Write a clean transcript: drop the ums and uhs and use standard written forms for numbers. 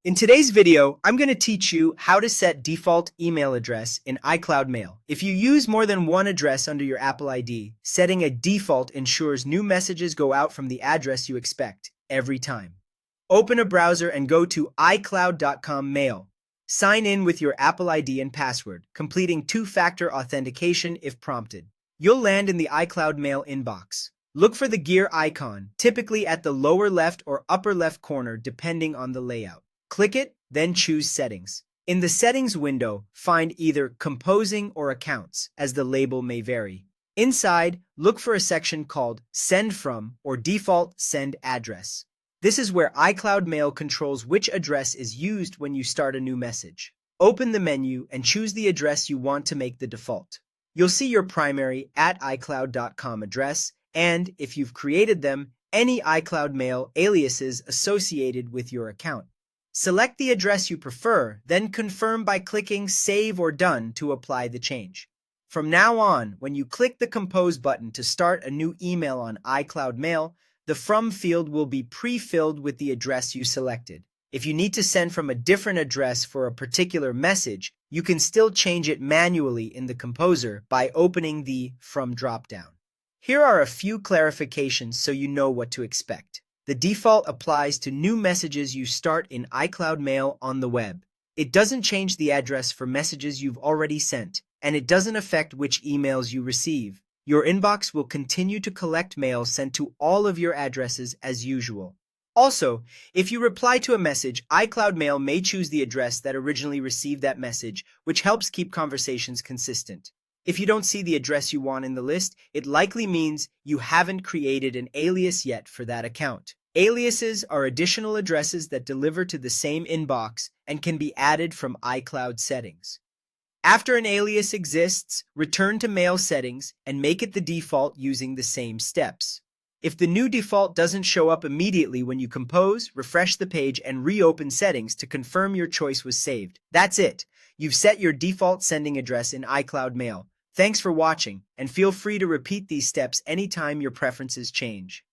In today's video, I'm going to teach you how to set default email address in iCloud Mail. If you use more than one address under your Apple ID, setting a default ensures new messages go out from the address you expect every time. Open a browser and go to iCloud.com Mail. Sign in with your Apple ID and password, completing two-factor authentication if prompted. You'll land in the iCloud Mail inbox. Look for the gear icon, typically at the lower left or upper left corner depending on the layout. Click it, then choose Settings. In the Settings window, find either Composing or Accounts, as the label may vary. Inside, look for a section called Send From or Default Send Address. This is where iCloud Mail controls which address is used when you start a new message. Open the menu and choose the address you want to make the default. You'll see your primary @iCloud.com address and, if you've created them, any iCloud Mail aliases associated with your account. Select the address you prefer, then confirm by clicking Save or Done to apply the change. From now on, when you click the Compose button to start a new email on iCloud Mail, the From field will be pre-filled with the address you selected. If you need to send from a different address for a particular message, you can still change it manually in the Composer by opening the From dropdown. Here are a few clarifications so you know what to expect. The default applies to new messages you start in iCloud Mail on the web. It doesn't change the address for messages you've already sent, and it doesn't affect which emails you receive. Your inbox will continue to collect mail sent to all of your addresses as usual. Also, if you reply to a message, iCloud Mail may choose the address that originally received that message, which helps keep conversations consistent. If you don't see the address you want in the list, it likely means you haven't created an alias yet for that account. Aliases are additional addresses that deliver to the same inbox and can be added from iCloud settings. After an alias exists, return to Mail settings and make it the default using the same steps. If the new default doesn't show up immediately when you compose, refresh the page and reopen settings to confirm your choice was saved. That's it. You've set your default sending address in iCloud Mail. Thanks for watching, and feel free to repeat these steps anytime your preferences change.